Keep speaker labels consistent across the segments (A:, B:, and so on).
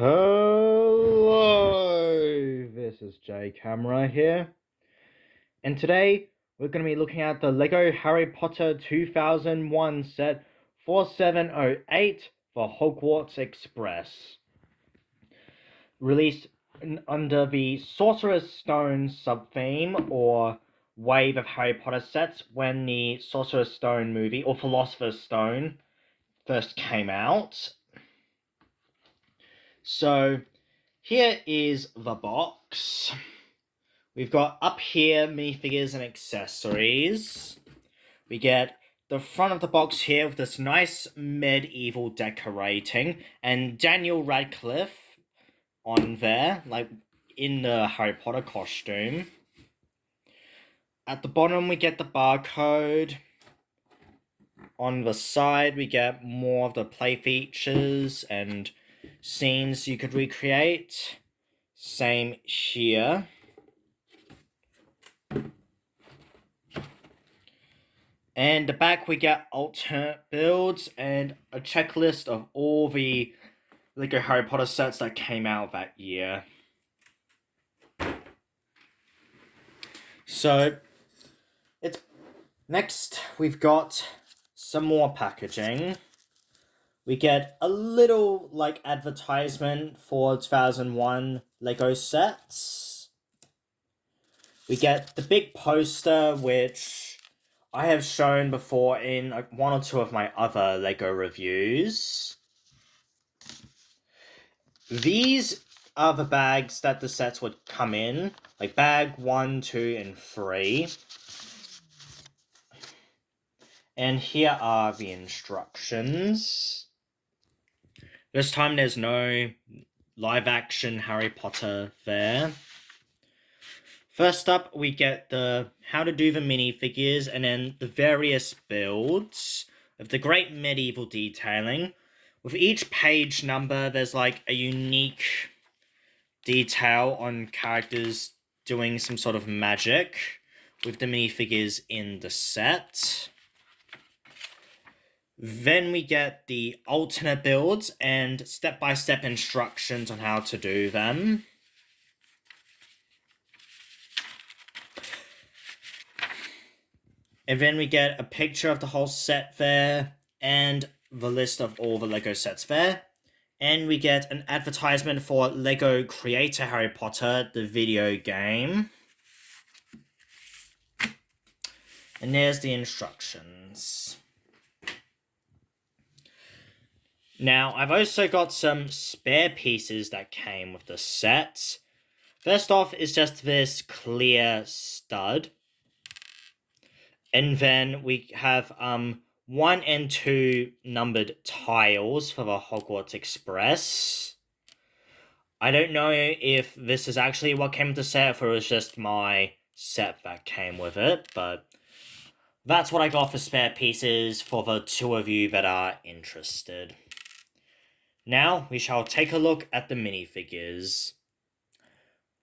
A: Hello, this is Jcamera here, and today we're going to be looking at the LEGO Harry Potter 2001 set 4708 for Hogwarts Express, released under the Sorcerer's Stone sub-theme or wave of Harry Potter sets when the Sorcerer's Stone movie, or Philosopher's Stone, first came out. So here is the box. We've got up here minifigures and accessories. We get the front of the box here with this nice medieval decorating and Daniel Radcliffe on there, like in the Harry Potter costume. At the bottom we get the barcode. On the side we get more of the play features and scenes you could recreate. Same here. And the back we get alternate builds and a checklist of all the LEGO Harry Potter sets that came out that year. So it's next we've got some more packaging. We get a little advertisement for 2001 LEGO sets. We get the big poster, which I have shown before in one or two of my other LEGO reviews. These are the bags that the sets would come in, like bag 1, 2, and 3. And here are the instructions. This time there's no live-action Harry Potter there. First up, we get the how to do the minifigures and then the various builds of the great medieval detailing. With each page number, there's like a unique detail on characters doing some sort of magic with the minifigures in the set. Then we get the alternate builds and step-by-step instructions on how to do them. And then we get a picture of the whole set there, and the list of all the LEGO sets there. And we get an advertisement for LEGO Creator Harry Potter, the video game. And there's the instructions. Now, I've also got some spare pieces that came with the set. First off is just this clear stud. And then we have 1 and 2 numbered tiles for the Hogwarts Express. I don't know if this is actually what came with the set, if it was just my set that came with it, but that's what I got for spare pieces for the two of you that are interested. Now, we shall take a look at the minifigures.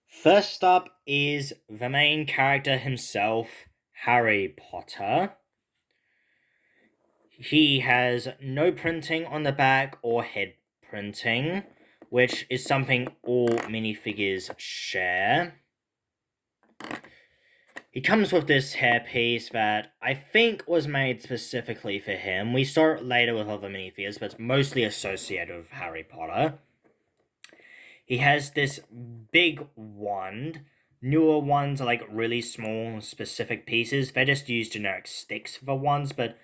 A: First up is the main character himself, Harry Potter. He has no printing on the back or head printing, which is something all minifigures share. He comes with this hairpiece that I think was made specifically for him. We saw it later with other minifigures, but it's mostly associated with Harry Potter. He has this big wand. Newer ones are like really small, specific pieces. They just use generic sticks for the ones, but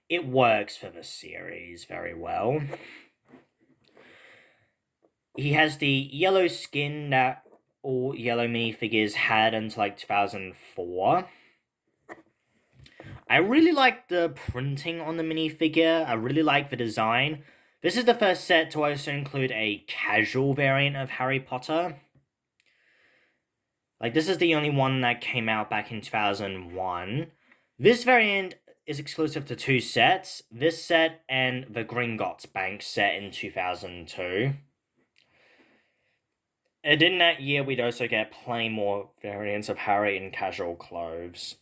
A: it works for the series very well. He has the yellow skin that all yellow minifigures had until like 2004. I really like the printing on the minifigure. I really like the design. This is the first set to also include a casual variant of Harry Potter. Like, this is the only one that came out back in 2001. This variant is exclusive to 2 sets. This set and the Gringotts Bank set in 2002. And in that year, we'd also get plenty more variants of Harry in casual clothes.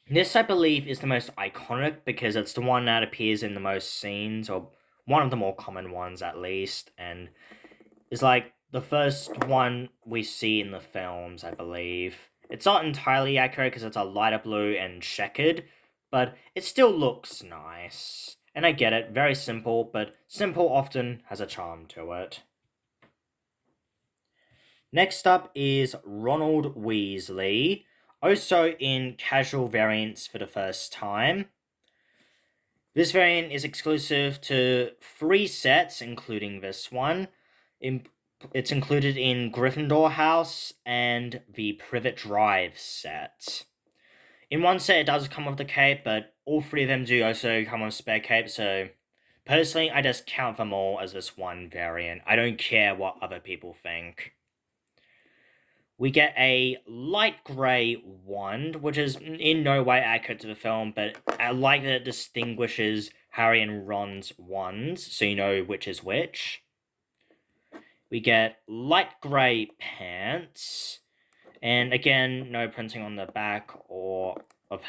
A: This, I believe, is the most iconic because it's the one that appears in the most scenes, or one of the more common ones at least, and is like the first one we see in the films, I believe. It's not entirely accurate because it's a lighter blue and checkered, but it still looks nice. And I get it, very simple, but simple often has a charm to it. Next up is Ronald Weasley, also in casual variants for the first time. This variant is exclusive to 3 sets, including this one. It's included in Gryffindor House and the Privet Drive set. In one set, it does come with the cape, but all 3 of them do also come with spare cape, so personally, I just count them all as this one variant. I don't care what other people think. We get a light grey wand, which is in no way accurate to the film, but I like that it distinguishes Harry and Ron's wands, so you know which is which. We get light grey pants, and again, no printing on the back or of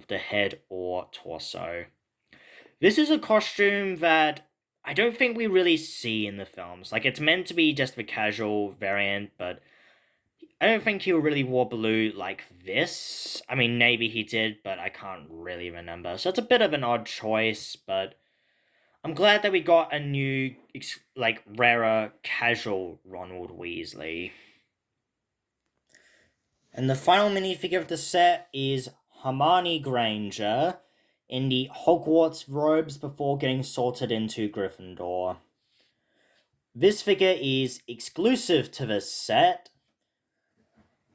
A: the head or torso. This is a costume that I don't think we really see in the films. Like, it's meant to be just the casual variant, but I don't think he really wore blue like this. I mean, maybe he did, but I can't really remember. So it's a bit of an odd choice, but I'm glad that we got a new, like, rarer, casual Ronald Weasley. And the final minifigure of the set is Hermione Granger in the Hogwarts robes before getting sorted into Gryffindor. This figure is exclusive to this set,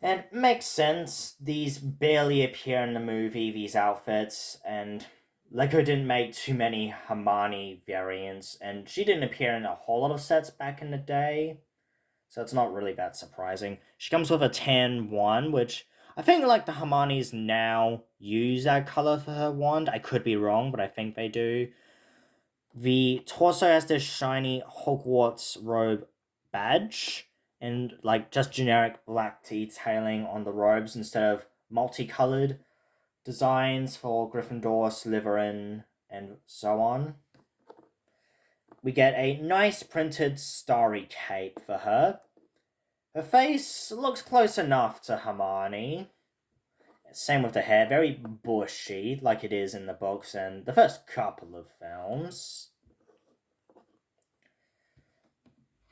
A: and makes sense. These barely appear in the movie, these outfits, and LEGO didn't make too many Hermione variants, and she didn't appear in a whole lot of sets back in the day, so it's not really that surprising. She comes with a tan one, which I think like the Hermiones now use that color for her wand. I could be wrong, but I think they do. The torso has this shiny Hogwarts robe badge, and like just generic black detailing on the robes instead of multicolored designs for Gryffindor, Slytherin, and so on. We get a nice printed starry cape for her. Her face looks close enough to Hermione. Same with the hair, very bushy, like it is in the books and the first couple of films.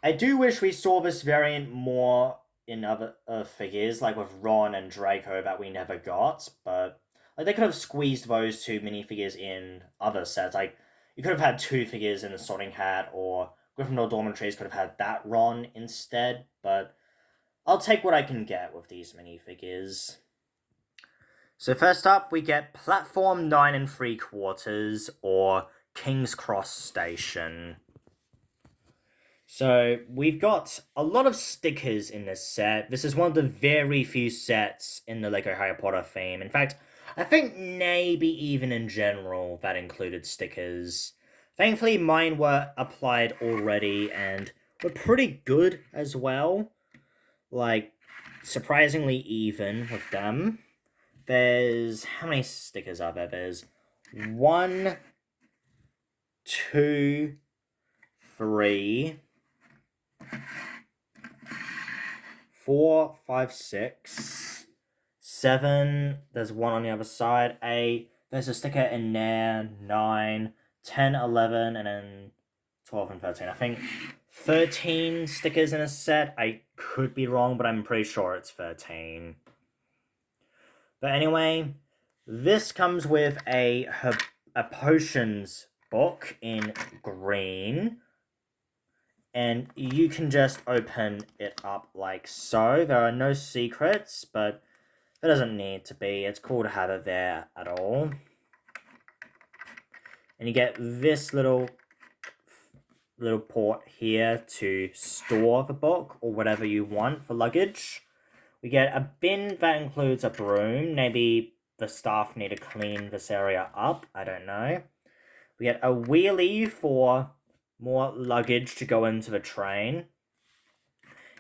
A: I do wish we saw this variant more in other figures, like with Ron and Draco, that we never got, but like they could have squeezed those 2 minifigures in other sets. Like, you could have had 2 figures in the Sorting Hat, or Gryffindor Dormitories could have had that Ron instead, but I'll take what I can get with these minifigures. So first up, we get Platform 9 3/4, or King's Cross Station. So we've got a lot of stickers in this set. This is one of the very few sets in the LEGO Harry Potter theme. In fact, I think maybe even in general that included stickers. Thankfully, mine were applied already and were pretty good as well. Like, surprisingly even with them. There's... how many stickers are there? There's 1, 2, 3... 4, 5, 6, 7. There's 1 on the other side. 8. There's a sticker in there. 9, 10, 11, and then 12 and 13. I think 13 stickers in a set. I could be wrong, but I'm pretty sure it's 13. But anyway, this comes with a potions book in green. And you can just open it up like so. There are no secrets, but there doesn't need to be. It's cool to have it there at all. And you get this little port here to store the book or whatever you want for luggage. We get a bin that includes a broom. Maybe the staff need to clean this area up. I don't know. We get a wheelie for more luggage to go into the train.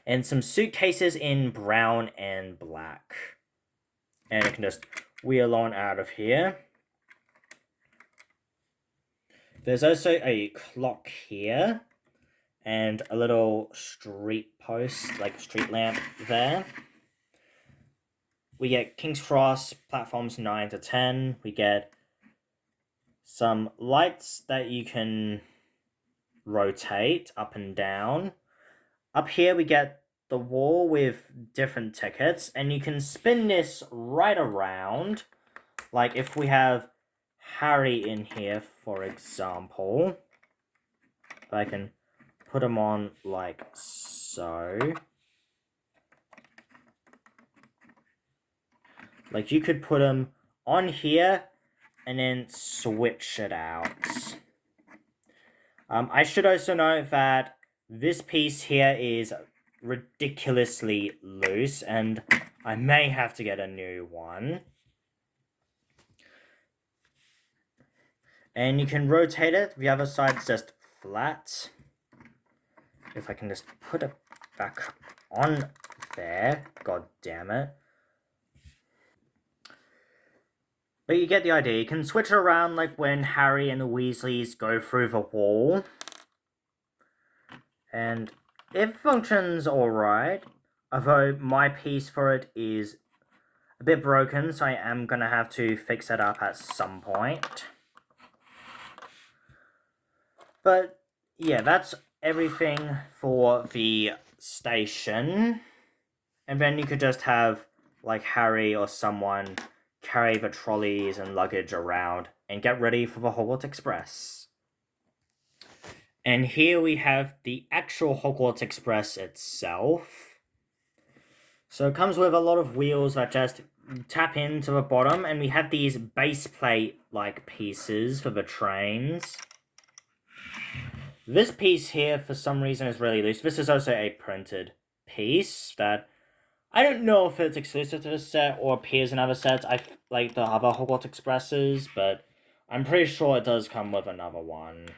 A: And some suitcases in brown and black. And you can just wheel on out of here. There's also a clock here. and a little street post, like street lamp there. We get King's Cross, platforms 9 to 10. We get some lights that you can rotate up and down. Up here we get the wall with different tickets, and you can spin this right around. Like if we have Harry in here, for example, if I can put him on like so. Like you could put him on here and then switch it out. I should also note that this piece here is ridiculously loose, and I may have to get a new one. And you can rotate it. The other side's just flat. If I can just put it back on there. God damn it. But you get the idea. You can switch it around like when Harry and the Weasleys go through the wall. And it functions alright. Although my piece for it is a bit broken, so I am going to have to fix it up at some point. But yeah, that's everything for the station. And then you could just have like Harry or someone carry the trolleys and luggage around and get ready for the Hogwarts Express. And here we have the actual Hogwarts Express itself. So it comes with a lot of wheels that just tap into the bottom, and we have these base plate like pieces for the trains. This piece here, for some reason, is really loose. This is also a printed piece that I don't know if it's exclusive to this set or appears in other sets, like the other Hogwarts Expresses, but I'm pretty sure it does come with another one.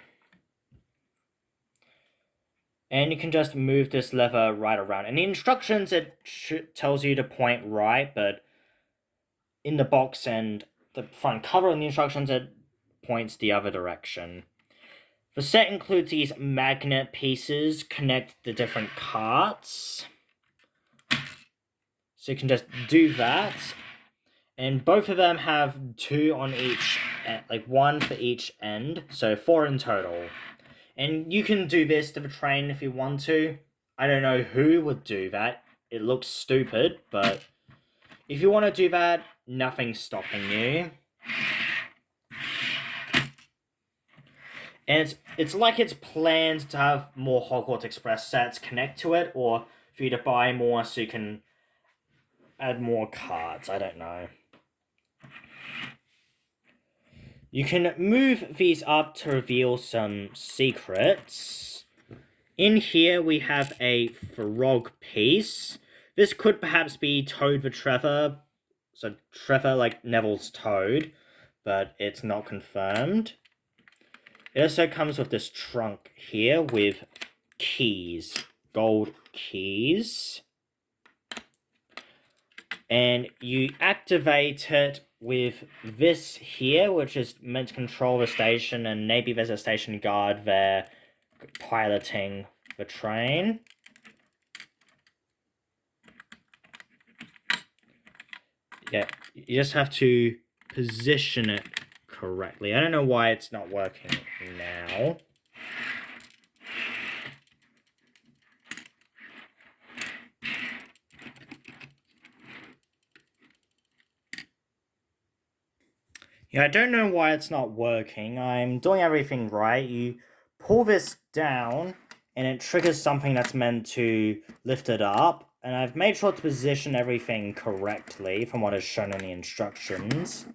A: And you can just move this lever right around. In the instructions, it tells you to point right, but in the box and the front cover in the instructions, it points the other direction. The set includes these magnet pieces, connect the different carts. So you can just do that. And both of them have 2 on each, like 1 for each end, so 4 in total. And you can do this to the train if you want to. I don't know who would do that. It looks stupid, but if you want to do that, nothing's stopping you. And it's like it's planned to have more Hogwarts Express sets connect to it, or for you to buy more so you can add more cards. I don't know. You can move these up to reveal some secrets. In here we have a frog piece. This could perhaps be Toad the Trevor. So Trevor like Neville's Toad, but it's not confirmed. It also comes with this trunk here with keys, gold keys. And you activate it with this here, which is meant to control the station, and maybe there's a station guard there piloting the train. Yeah, you just have to position it correctly. I don't know why it's not working now. Yeah, I don't know why it's not working. I'm doing everything right. You pull this down, and it triggers something that's meant to lift it up. And I've made sure to position everything correctly from what is shown in the instructions.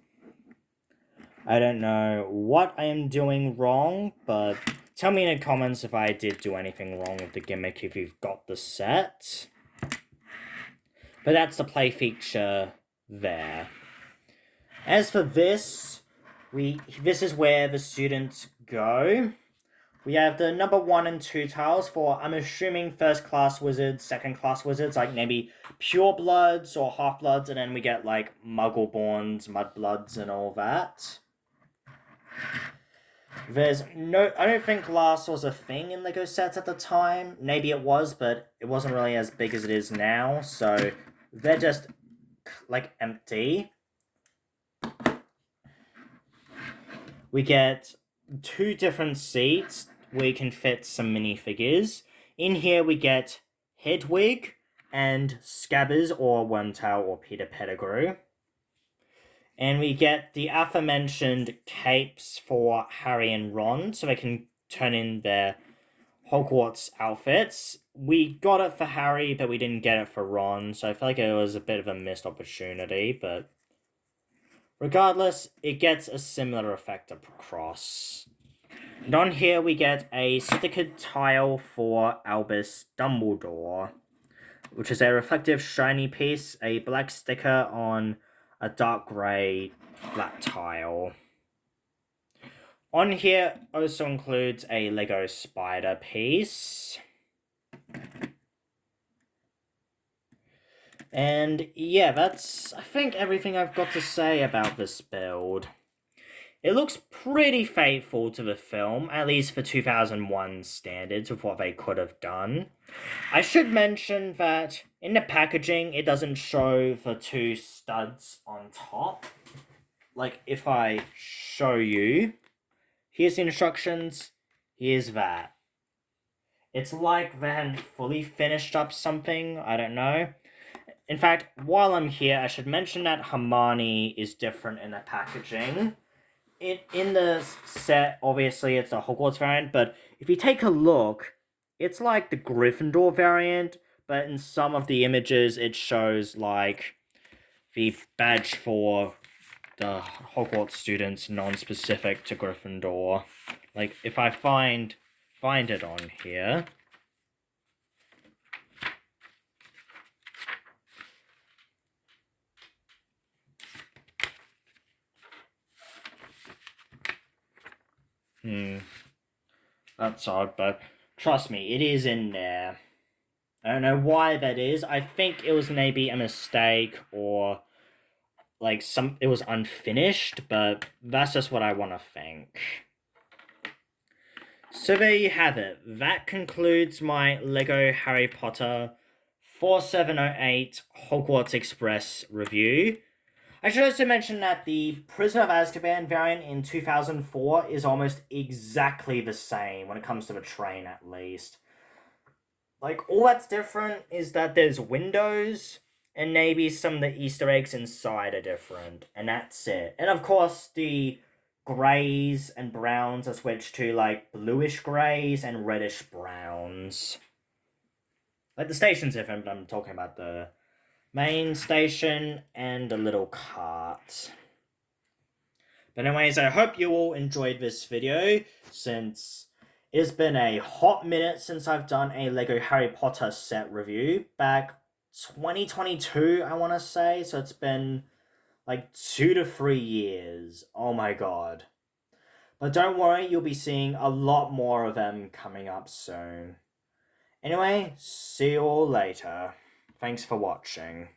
A: I don't know what I am doing wrong, but tell me in the comments if I did do anything wrong with the gimmick if you've got the set. But that's the play feature there. As for this, this is where the students go. We have the number 1 and 2 tiles for, I'm assuming, first class wizards, second class wizards, like maybe pure bloods or half bloods, and then we get like muggleborns, mudbloods, and all that. I don't think glass was a thing in Lego sets at the time. Maybe it was, but it wasn't really as big as it is now, so they're just, like, empty. We get 2 different seats where you can fit some minifigures. In here we get Hedwig and Scabbers or Wormtail or Peter Pettigrew. And we get the aforementioned capes for Harry and Ron, so they can turn in their Hogwarts outfits. We got it for Harry, but we didn't get it for Ron, so I feel like it was a bit of a missed opportunity, but regardless, it gets a similar effect across. And on here we get a stickered tile for Albus Dumbledore, which is a reflective shiny piece, a black sticker on a dark grey flat tile. On here also includes a Lego spider piece. And yeah, that's, I think, everything I've got to say about this build. It looks pretty faithful to the film, at least for 2001 standards of what they could have done. I should mention that in the packaging, it doesn't show the 2 studs on top. Like, if I show you, here's the instructions, here's that. It's like they hadn't fully finished up something, I don't know. In fact, while I'm here, I should mention that Hermonie is different in the packaging. In the set, obviously, it's a Hogwarts variant, but if you take a look, it's like the Gryffindor variant, but in some of the images, it shows, like, the badge for the Hogwarts students non-specific to Gryffindor. Like, if I find it on here... That's odd, but trust me, it is in there. I don't know why that is. I think it was maybe a mistake or like it was unfinished, but that's just what I want to think. So there you have it. That concludes my LEGO Harry Potter 4708 Hogwarts Express review. I should also mention that the Prisoner of Azkaban variant in 2004 is almost exactly the same when it comes to the train, at least. Like, all that's different is that there's windows, and maybe some of the Easter eggs inside are different, and that's it. And of course, the greys and browns are switched to, like, bluish greys and reddish browns. Like, the station's different, but I'm talking about the main station and a little cart. But anyways, I hope you all enjoyed this video, since it's been a hot minute since I've done a LEGO Harry Potter set review. Back 2022, I want to say, so it's been like 2 to 3 years. Oh my god. But don't worry, you'll be seeing a lot more of them coming up soon. Anyway, see you all later. Thanks for watching.